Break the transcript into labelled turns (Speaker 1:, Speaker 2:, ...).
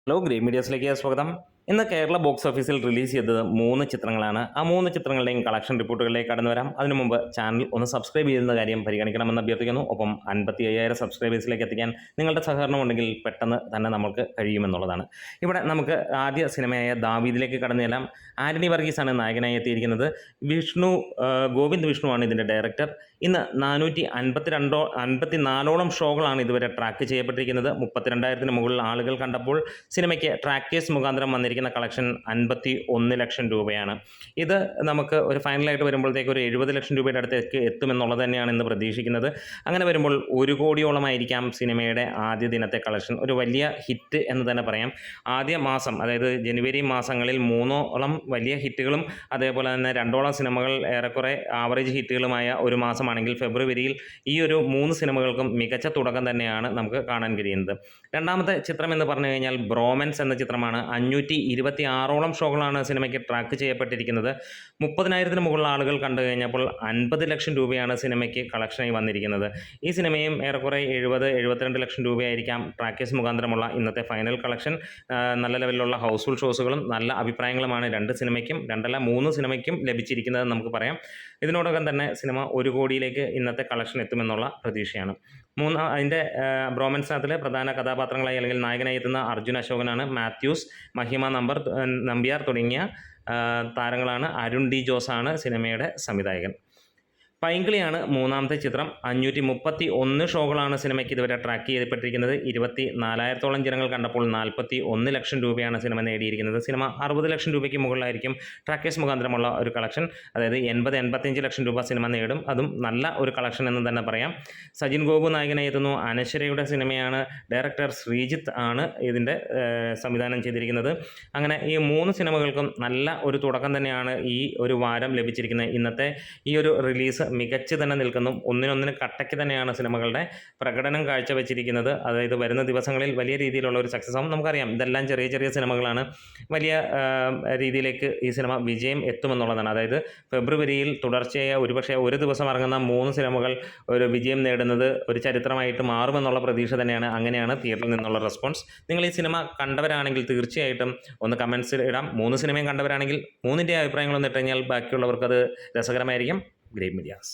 Speaker 1: Hello, green മീഡിയസിലേക്ക് സ്വാഗതം. ഇന്ന് Kerala box ഓഫീസിൽ റിലീസ് ചെയ്തത് 3 ചിത്രങ്ങളാണ്. ആ 3 ചിത്രങ്ങളുടെയും കളക്ഷൻ റിപ്പോർട്ടുകളിലേക്ക് കടന്നു വരാം. അതിനു മുമ്പ് ചാനൽ ഒന്ന് സബ്സ്ക്രൈബ് ചെയ്യുന്ന കാര്യം പരിഗണിക്കണമെന്ന് അഭ്യർത്ഥിക്കുന്നു. ഒപ്പം 55,000 സബ്സ്ക്രൈബേഴ്സിലേക്ക് എത്തിക്കാൻ നിങ്ങളുടെ സഹകരണം ഉണ്ടെങ്കിൽ പെട്ടെന്ന് തന്നെ നമുക്ക് കഴിയുമെന്നുള്ളതാണ്. ഇവിടെ നമുക്ക് ആദ്യ സിനിമയായ ദാവീദിലേക്ക് കടന്നു ചെല്ലാം. ആന്റണി വർഗീസാണ് നായകനായി എത്തിയിരിക്കുന്നത്. ഗോവിന്ദ് വിഷ്ണുവാണ് ഇതിൻ്റെ ഡയറക്ടർ. ഇന്ന് 454ഓളം ഷോകളാണ് ഇതുവരെ ട്രാക്ക് ചെയ്യപ്പെട്ടിരിക്കുന്നത്. 32,000-ന് മുകളിൽ ആളുകൾ കണ്ടപ്പോൾ സിനിമയ്ക്ക് ട്രാക്കേഴ്സ് മുഖാന്തരം വന്നിരിക്കുന്ന കളക്ഷൻ 51 ലക്ഷം രൂപയാണ്. ഇത് നമുക്ക് ഒരു ഫൈനലായിട്ട് വരുമ്പോഴത്തേക്ക് ഒരു 70 ലക്ഷം രൂപയുടെ അടുത്തേക്ക് എത്തുമെന്നുള്ളത് തന്നെയാണ് ഇന്ന് പ്രതീക്ഷിക്കുന്നത്. അങ്ങനെ വരുമ്പോൾ 1 കോടിയോളമായിരിക്കാം സിനിമയുടെ ആദ്യ ദിനത്തെ കളക്ഷൻ. ഒരു വലിയ ഹിറ്റ് എന്ന് തന്നെ പറയാം. ആദ്യ മാസം, അതായത് ജനുവരി മാസങ്ങളിൽ 3ഓളം വലിയ ഹിറ്റുകളും അതേപോലെ തന്നെ 2ഓളം സിനിമകൾ ഏറെക്കുറെ ആവറേജ് ഹിറ്റുകളുമായ ഒരു മാസമാണെങ്കിൽ ഫെബ്രുവരിയിൽ ഈ ഒരു 3 സിനിമകൾക്കും മികച്ച തുടക്കം തന്നെയാണ് നമുക്ക് കാണാൻ കഴിയുന്നത്. രണ്ടാമത്തെ ചിത്രം എന്ന് പറഞ്ഞു കഴിഞ്ഞാൽ ബ്രോമൻസ് എന്ന ചിത്രമാണ്. 526ഓളം ഷോകളാണ് സിനിമയ്ക്ക് ട്രാക്ക് ചെയ്യപ്പെട്ടിരിക്കുന്നത്. 30,000-ന് മുകളിൽ ആളുകൾ കണ്ടു കഴിഞ്ഞപ്പോൾ 50 ലക്ഷം രൂപയാണ് സിനിമയ്ക്ക് കളക്ഷനായി വന്നിരിക്കുന്നത്. ഈ സിനിമയും ഏറെക്കുറെ 70-72 ലക്ഷം രൂപയായിരിക്കാം ട്രാക്കേഴ്സ് മുഖാന്തരമുള്ള ഇന്നത്തെ ഫൈനൽ കളക്ഷൻ. നല്ല ലെവലിലുള്ള ഹൗസ്ഫുൾ ഷോസുകളും നല്ല അഭിപ്രായങ്ങളുമാണ് 2 സിനിമയ്ക്കും 3 സിനിമയ്ക്കും ലഭിച്ചിരിക്കുന്നതെന്ന് നമുക്ക് പറയാം. ഇതിനോടകം തന്നെ സിനിമ 1 കോടിയിലേക്ക് ഇന്നത്തെ കളക്ഷൻ എത്തുമെന്നുള്ള പ്രതീക്ഷയാണ്. അതിൻ്റെ ബ്രോമൻസിനകത്തിലെ പ്രധാന കഥാപാത്രങ്ങളായി അല്ലെങ്കിൽ നായകനായി എത്തുന്ന അർജുൻ അശോകനാണ്. മാത്യൂസ്, മഹിമ നമ്പ്യാർ തുടങ്ങിയ താരങ്ങളാണ്. അരുൺ ഡി ജോസാണ് സിനിമയുടെ സംവിധായകൻ. പൈങ്കിളിയാണ് മൂന്നാമത്തെ ചിത്രം. 531 ഷോകളാണ് സിനിമയ്ക്ക് ഇതുവരെ ട്രാക്ക് ചെയ്യപ്പെട്ടിരിക്കുന്നത്. 24,000-ഓളം ജനങ്ങൾ കണ്ടപ്പോൾ 41 ലക്ഷം രൂപയാണ് സിനിമ നേടിയിരിക്കുന്നത്. സിനിമ 60 ലക്ഷം രൂപയ്ക്ക് മുകളിലായിരിക്കും ട്രാക്കേഴ്സ് മുഖാന്തരമുള്ള ഒരു കളക്ഷൻ. അതായത് 80-85 ലക്ഷം രൂപ സിനിമ നേടും. അതും നല്ല ഒരു കളക്ഷൻ എന്ന് തന്നെ പറയാം. സജിൻ ഗോപു നായകനായി എത്തുന്നു. അനശ്വരയുടെ സിനിമയാണ്. ഡയറക്ടർ ശ്രീജിത്ത് ആണ് ഇതിൻ്റെ സംവിധാനം ചെയ്തിരിക്കുന്നത്. അങ്ങനെ ഈ 3 സിനിമകൾക്കും നല്ല ഒരു തുടക്കം തന്നെയാണ് ഈ ഒരു വാരം ലഭിച്ചിരിക്കുന്നത്. ഇന്നത്തെ ഈ ഒരു റിലീസ് മികച്ച് തന്നെ നിൽക്കുന്നു. ഒന്നിനൊന്നിന് കട്ടയ്ക്ക് തന്നെയാണ് സിനിമകളുടെ പ്രകടനം കാഴ്ചവെച്ചിരിക്കുന്നത്. അതായത് വരുന്ന ദിവസങ്ങളിൽ വലിയ രീതിയിലുള്ള ഒരു സക്സസ് ആവും. നമുക്കറിയാം ഇതെല്ലാം ചെറിയ ചെറിയ സിനിമകളാണ്. വലിയ രീതിയിലേക്ക് ഈ സിനിമ വിജയം എത്തുമെന്നുള്ളതാണ്. അതായത് ഫെബ്രുവരിയിൽ തുടർച്ചയായ ഒരുപക്ഷെ ഒരു ദിവസം ഇറങ്ങുന്ന 3 സിനിമകൾ ഒരു വിജയം നേടുന്നത് ഒരു ചരിത്രമായിട്ട് മാറുമെന്നുള്ള പ്രതീക്ഷ തന്നെയാണ്. അങ്ങനെയാണ് തിയേറ്ററിൽ നിന്നുള്ള റെസ്പോൺസ്. നിങ്ങൾ ഈ സിനിമ കണ്ടവരാണെങ്കിൽ തീർച്ചയായിട്ടും ഒന്ന് കമൻസിൽ ഇടാം. 3 സിനിമയും കണ്ടവരാണെങ്കിൽ 3ൻ്റെ അഭിപ്രായങ്ങളൊന്നും ഇട്ട് കഴിഞ്ഞാൽ ബാക്കിയുള്ളവർക്കത് രസകരമായിരിക്കും. Great Medias.